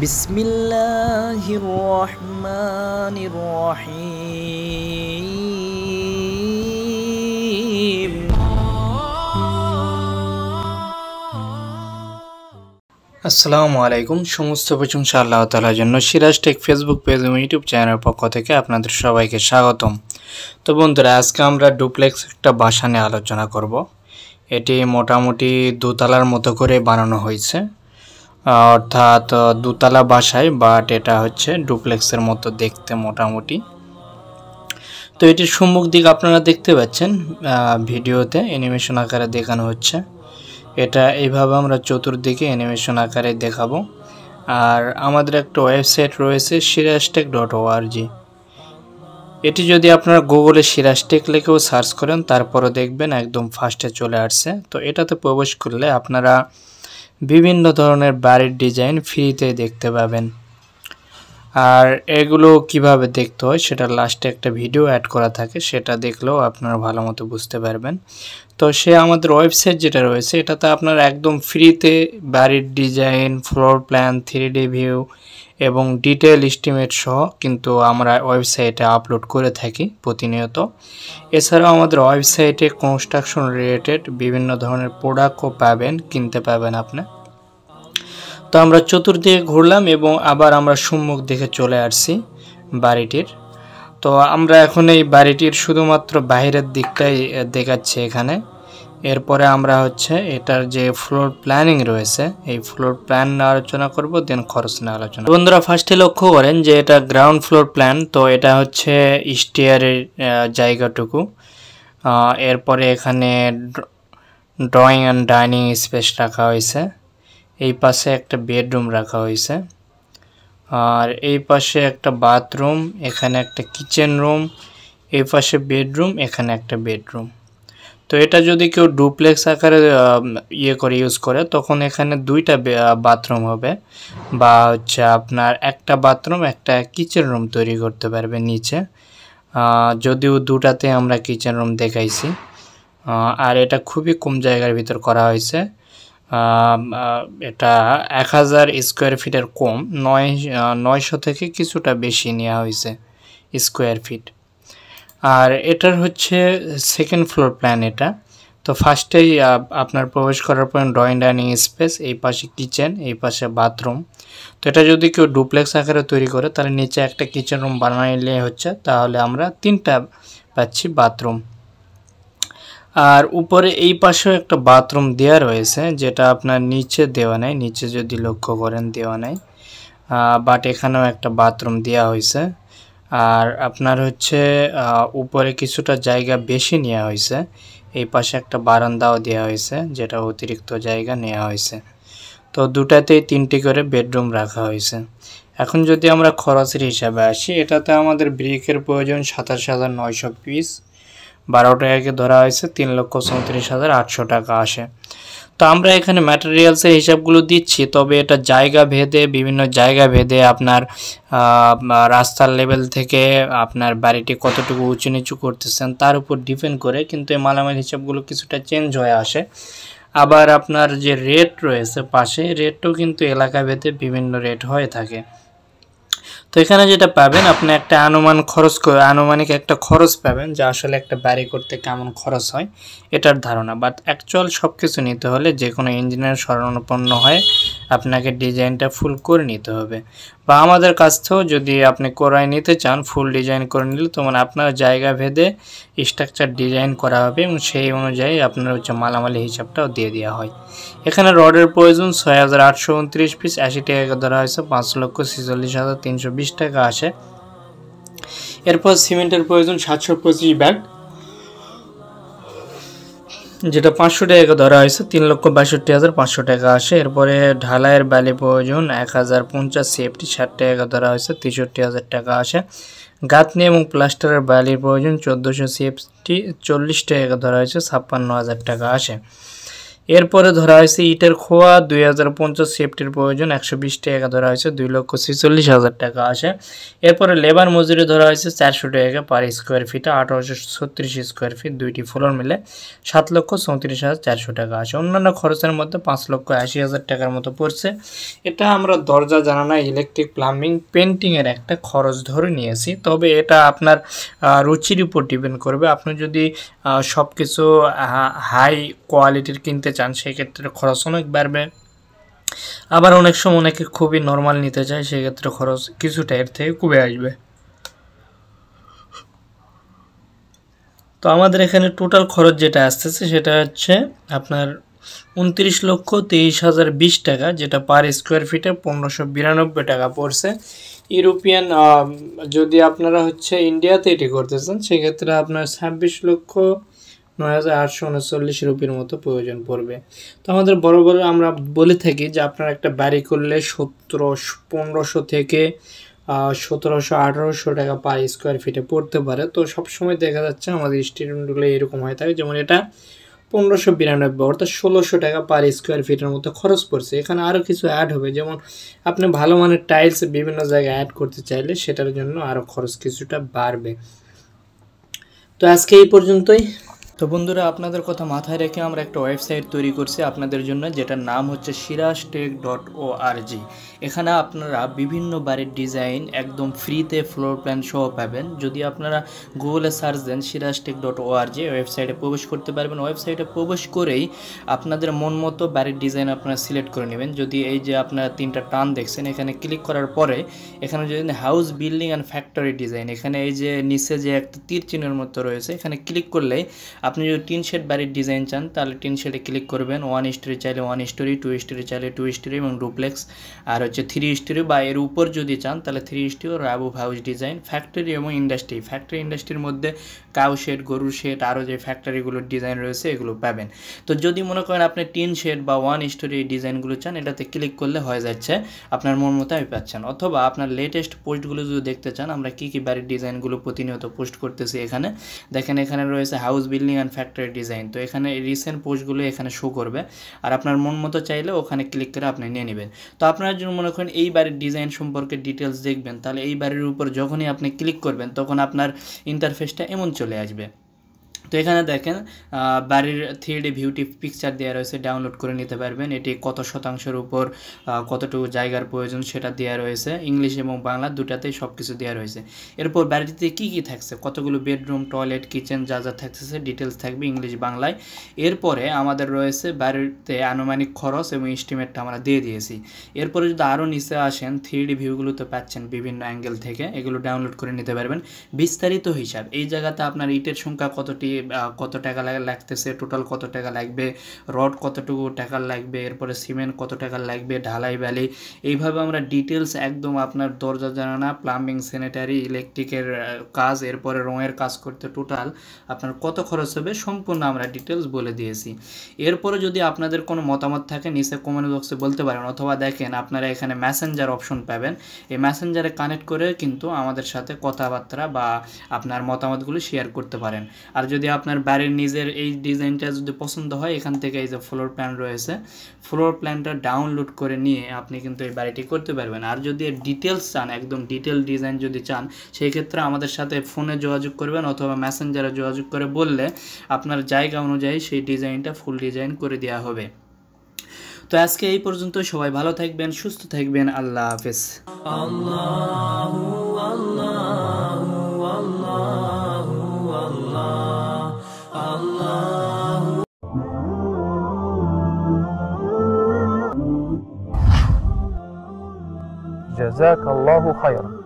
বিসমিল্লাহির রহমানির রহিম। আসসালামু আলাইকুম। সমস্ত প্রশংসা আল্লাহ তাআলার জন্য। সিরাজ টেক ফেসবুক পেজ এবং ইউটিউব চ্যানেলের পক্ষ থেকে আপনাদের সবাইকে স্বাগতম। তো বন্ধুরা, আজকে আমরা ডুপ্লেক্স একটা বাসা নিয়ে আলোচনা করব। এটি মোটামুটি দোতলার মতো করে বানানো হয়েছে, অর্থাৎ দোতলা বাসায়, বাট এটা হচ্ছে ডুপ্লেক্সের মতো দেখতে মোটামুটি। তো এটির সম্মুখ দিক আপনারা দেখতে পাচ্ছেন, ভিডিওতে অ্যানিমেশন আকারে দেখানো হচ্ছে। এটা এইভাবে আমরা চতুর্দিকে অ্যানিমেশন আকারে দেখাবো। আর আমাদের একটা ওয়েবসাইট রয়েছে sirajtech.org। এটি যদি আপনারা গুগলে সিরাজটেক লিখেও সার্চ করেন, তারপরও দেখবেন একদম ফার্স্টে চলে আসছে। তো এটাতে প্রবেশ করলে আপনারা বিভিন্ন ধরনের বাড়ির ডিজাইন ফ্রিতে দেখতে পাবেন। আর এগুলো কিভাবে দেখতে হয় সেটা লাস্টে একটা ভিডিও অ্যাড করা থাকে, সেটা দেখলেও আপনারা ভালো মতো বুঝতে পারবেন। তো আমাদের ওয়েবসাইট যেটা রয়েছে, এটাতে আপনারা একদম ফ্রিতে বাড়ির design, floor plan, 3D view এবং ডিটেল এস্টিমেট সহ কিন্তু আমরা ওয়েবসাইটে আপলোড করে থাকি প্রতিনিয়ত। এছাড়াও আমাদের ওয়েবসাইটে কনস্ট্রাকশন রিলেটেড বিভিন্ন ধরনের প্রোডাক্টও পাবেন, কিনতে পাবেন আপনি। তো আমরা চতুর্দিকে ঘুরলাম এবং আবার আমরা সম্মুখ দিকে চলে আসছি বাড়িটির। তো আমরা এখন এই বাড়িটির শুধুমাত্র বাইরের দিকটাই দেখাচ্ছি এখানে। এরপরে আমরা হচ্ছে এটার যে ফ্লোর প্ল্যানিং রয়েছে, এই ফ্লোর প্ল্যান নিয়ে আলোচনা করব, দেন খরচ নিয়ে আলোচনা। বন্ধুরা, ফার্স্টে লক্ষ্য করেন যে এটা গ্রাউন্ড ফ্লোর প্ল্যান। তো এটা হচ্ছে স্টেয়ারের জায়গাটুকু। এরপরে এখানে ড্রয়িং অ্যান্ড ডাইনিং স্পেস রাখা হয়েছে। এই পাশে একটা বেডরুম রাখা হয়েছে, আর এই পাশে একটা বাথরুম, এখানে একটা কিচেন রুম, এই পাশে বেডরুম, এখানে একটা বেডরুম। তো এটা যদি কেউ ডুপ্লেক্স আকারে ইউজ করে, তখন এখানে দুইটা বাথরুম হবে, বা হচ্ছে আপনার একটা বাথরুম একটা কিচেন রুম তৈরি করতে পারবে নিচে। যদিও দুটাতে আমরা কিচেন রুম দেখাইছি। আর এটা খুবই কম জায়গার ভিতর করা হয়েছে। এটা 1000 স্কোয়ার ফিটের কম, 900 থেকে কিছুটা বেশি নেওয়া হয়েছে স্কোয়ার ফিট। আর এটার হচ্ছে সেকেন্ড ফ্লোর প্ল্যান এটা। তো ফার্স্টেই আপনার প্রবেশ করার পর ড্রয়িং ডাইনিং স্পেস, এই পাশে কিচেন, এই পাশে বাথরুম। তো এটা যদি কেউ ডুপ্লেক্স আকারে তৈরি করে, তাহলে নিচে একটা কিচেন রুম বানাইলে হচ্ছে, তাহলে আমরা 3টা পাচ্ছি বাথরুম। আর উপরে এই পাশেও একটা বাথরুম দেওয়া রয়েছে, যেটা আপনার নিচে দেওয়া নাই, নিচে যদি লক্ষ্য করেন দেওয়া নাই, বাট এখানেও একটা বাথরুম দেওয়া হয়েছে। আর আপনার হচ্ছে উপরে কিছুটা জায়গা বেশি নেওয়া হয়েছে, এই পাশে একটা বারান্দাও দেওয়া হয়েছে, যেটা অতিরিক্ত জায়গা নেওয়া হয়েছে। তো দুটাতেই 3টি করে বেডরুম রাখা হয়েছে। এখন যদি আমরা খরচের হিসাবে আসি, এটাতে আমাদের ব্রিকের প্রয়োজন 27,900 পিস, 12 টাকাকে ধরা হয়েছে 3,34,800 টাকা আসে। তো আমরা এখানে ম্যাটেরিয়ালসের হিসাবগুলো দিচ্ছি, তবে এটা জায়গা ভেদে, বিভিন্ন জায়গা ভেদে আপনার রাস্তার লেভেল থেকে আপনার বাড়িটি কতটুকু উঁচু নিচু করতেছেন তার উপর ডিপেন্ড করে কিন্তু এই মালামাল হিসাবগুলো কিছুটা চেঞ্জ হয়ে আসে। আবার আপনার যে রেট রয়েছে পাশে, রেটও কিন্তু এলাকা ভেদে বিভিন্ন রেট হয়ে থাকে। তো এখানে যেটা পাবেন, আপনি একটা আনুমানিক একটা খরচ পাবেন, যে আসলে একটা বাড়ি করতে কেমন খরচ হয় এটার ধারণা। বাট অ্যাকচুয়াল সব কিছু নিতে হলে যে কোনো ইঞ্জিনিয়ার শরণাপন্ন হয়ে আপনাকে ডিজাইনটা ফুল করে নিতে হবে। বা আমাদের কাছ থেকেও যদি আপনি করাই নিতে চান, ফুল ডিজাইন করে নিলে, তখন আপনার জায়গা ভেদে স্ট্রাকচার ডিজাইন করা হবে এবং সেই অনুযায়ী আপনার হচ্ছে মালামালি হিসাবটাও দিয়ে দেওয়া হয়। এখানে রডের প্রয়োজন 6,829 পিস, 80 টাকা ধরা হয়েছে, 5,46,320 টাকা আসে। এরপর সিমেন্টের প্রয়োজন 725 ব্যাগ, যেটা 500 টাকা ধরা হয়েছে, 3,62,500 টাকা আসে। এরপরে ঢালাইয়ের বালি প্রয়োজন 1050 সেফটি, 60 টাকা ধরা হয়েছে, 63,000 টাকা আসে। গাঁথনি এবং প্লাস্টারের বালির প্রয়োজন 1400 সেফটি, 40 টাকা ধরা হয়েছে, 56,000 টাকা আসে। এরপরে ধরা হয়েছে ইটের খোয়া 2050 সেফটির প্রয়োজন 120 টাকা ধরা হয়েছে, 2,46,000 টাকা আসে। এরপরে লেবার মজুরি ধরা হয়েছে 400 টাকা পার স্কোয়ার ফিটে, 1836 স্কোয়ার ফিট, 2টি ফ্লোর মিলে 7,34,400 টাকা আসে। অন্যান্য খরচের মধ্যে 5,80,000 টাকার মতো পড়ছে। এটা আমরা দরজা জানালা ইলেকট্রিক প্লাম্বিং পেন্টিংয়ের একটা খরচ ধরে নিয়েছি, তবে এটা আপনার রুচির উপর ডিপেন্ড করবে। আপনি যদি সব কিছু হাই কোয়ালিটির কিনতে চান সেক্ষেত্রে খরচ অনেক বাড়বে, আবার অনেক সময় অনেকে খুবই নর্মাল নিতে চায় সেক্ষেত্রে খরচ কিছুটা এর থেকে কমে আসবে। তো আমাদের এখানে টোটাল খরচ যেটা আসতেছে সেটা হচ্ছে আপনার 29,23,020 টাকা, যেটা পার স্কোয়ার ফিটে 1592 টাকা পড়ছে। ইউরোপিয়ান যদি আপনারা হচ্ছে ইন্ডিয়াতে এটি করতেছেন সেক্ষেত্রে আপনার 26,09,839 রুপির মতো প্রয়োজন পড়বে। তো আমাদের বড় আমরা বলে থাকি যে আপনারা একটা বাড়ি করলে 1500 থেকে 1700-1800 টাকা পার স্কোয়ার ফিটে পড়তে পারে। তো সবসময় দেখা যাচ্ছে আমাদের স্টুডেন্টগুলো এরকম হয়ে থাকে, যেমন এটা 1592 অর্থাৎ 1600 টাকা পার স্কোয়ার ফিটের মতো খরচ পড়ছে। এখানে আরও কিছু অ্যাড হবে, যেমন আপনি ভালো মানের টাইলস বিভিন্ন জায়গায় অ্যাড করতে চাইলে সেটার জন্য আরও খরচ কিছুটা বাড়বে। তো আজকে এই পর্যন্তই। তো বন্ধুরা, আপনাদের কথা মাথায় রেখে আমরা একটা ওয়েবসাইট তৈরি করছি আপনাদের জন্য, যেটার নাম হচ্ছে sirajtech.org। এখানে আপনারা বিভিন্ন বাড়ির ডিজাইন একদম ফ্রিতে ফ্লোর প্ল্যান সহ পাবেন। যদি আপনারা গুগলে সার্চ দেন sirajtech.org ওয়েবসাইটে প্রবেশ করতে পারবেন। ওয়েবসাইটে প্রবেশ করেই আপনাদের মন মতো বাড়ির ডিজাইন আপনারা সিলেক্ট করে নেবেন। যদি এই যে আপনারা 3টা টান দেখছেন, এখানে ক্লিক করার পরে এখানে যদি house building and factory design, এখানে এই যে নিচে যে একটা তীর চিহ্নের মতো রয়েছে, এখানে ক্লিক করলেই আপনি যদি 3 শেড বাড়ির ডিজাইন চান তাহলে 3 শেডে ক্লিক করবেন। 1 স্টোরি চাইলে 1 স্টোরি, 2 স্টোরি চাইলে 2 স্টোরি এবং ডুপ্লেক্স, আর হচ্ছে 3 স্টোরি বা এর উপর যদি চান তাহলে 3 স্টোরি ও অ্যাবোভ হাউস ডিজাইন। ফ্যাক্টরি এবং ইন্ডাস্ট্রি, ফ্যাক্টরি ইন্ডাস্ট্রির মধ্যে কাউ শেড, গরুর শেড, আরও যে ফ্যাক্টরিগুলোর ডিজাইন রয়েছে এগুলো পাবেন। তো যদি মনে করেন আপনি 3 শেড বা 1 স্টোরি এই ডিজাইনগুলো চান, এটাতে ক্লিক করলে হয়ে যাচ্ছে, আপনার মন মতো আমি পাচ্ছেন। অথবা আপনার লেটেস্ট পোস্টগুলো যদি দেখতে চান, আমরা কী কী বাড়ির ডিজাইনগুলো প্রতিনিয়ত পোস্ট করতেছি এখানে দেখেন। এখানে রয়েছে house building and factory design, তো এখানে রিসেন্ট পোস্টগুলো এখানে শো করবে, আর আপনার মন মতো চাইলে ওখানে ক্লিক করে আপনি নিয়ে নেবেন। তো আপনারা যদি মনে করেন এই বাড়ির ডিজাইন সম্পর্কে ডিটেলস দেখবেন, তাহলে এই বাড়ির উপর যখনই আপনি ক্লিক করবেন তখন আপনার ইন্টারফেসটা এমন চলে আসবে। তো এখানে দেখেন বাড়ির 3D ভিউটি পিকচার দেওয়া রয়েছে, ডাউনলোড করে নিতে পারবেন। এটি কত শতাংশের উপর কতটুকু জায়গার প্রয়োজন সেটা দেওয়া রয়েছে, ইংলিশ এবং বাংলা দুটাতেই সব কিছু দেওয়া রয়েছে। এরপর বাড়িতে কী কী থাকছে, কতগুলো বেডরুম, টয়লেট, কিচেন যা যা থাকতেছে ডিটেলস থাকবে ইংলিশ বাংলায়। এরপরে আমাদের রয়েছে বাড়িতে আনুমানিক খরচ এবং এস্টিমেটটা আমরা দিয়ে দিয়েছি। এরপরে যদি আরও নিচে আসেন, 3D ভিউগুলো তো পাচ্ছেন বিভিন্ন অ্যাঙ্গেল থেকে, এগুলো ডাউনলোড করে নিতে পারবেন। বিস্তারিত হিসাব, এই জায়গাতে আপনার ইটের সংখ্যা কতটি, কত টাকা লাগতেছে, টোটাল কত টাকা লাগবে, রড কতটুকু টাকা লাগবে, এরপরে সিমেন্ট কত টাকা লাগবে, ঢালাই বালি, এইভাবে আমরা ডিটেলস একদম আপনার দরজা জানালা, প্লাম্বিং, স্যানিটারি, ইলেকট্রিকের কাজ, এরপরে রঙের কাজ করতে টোটাল আপনার কত খরচ হবে সম্পূর্ণ আমরা ডিটেলস বলে দিয়েছি। এরপরে যদি আপনাদের কোনো মতামত থাকে নিচে কমেন্ট বক্সে বলতে পারেন, অথবা দেখেন আপনারা এখানে মেসেঞ্জার অপশন পাবেন, এই মেসেঞ্জারে কানেক্ট করে কিন্তু আমাদের সাথে কথাবার্তা বা আপনার মতামতগুলো শেয়ার করতে পারেন। আর যদি আপনার বাড়ির নিজের এই ডিজাইনটা যদি পছন্দ হয়, এখান থেকে এই যে ফ্লোর প্ল্যান রয়েছে, ফ্লোর প্ল্যানটা ডাউনলোড করে নিয়ে আপনি কিন্তু এই বাড়িটি করতে পারবেন। আর যদি ডিটেলস চান, একদম ডিটেল ডিজাইন যদি চান, সেই ক্ষেত্রে আমাদের সাথে ফোনে যোগাযোগ করবেন অথবা মেসেঞ্জারে যোগাযোগ করে বললে আপনার জায়গা অনুযায়ী সেই ডিজাইনটা ফুল ডিজাইন করে দেওয়া হবে। তো আজকে এই পর্যন্ত, সবাই ভালো থাকবেন, সুস্থ থাকবেন, আল্লাহ হাফেজ। جزاك الله خيرا.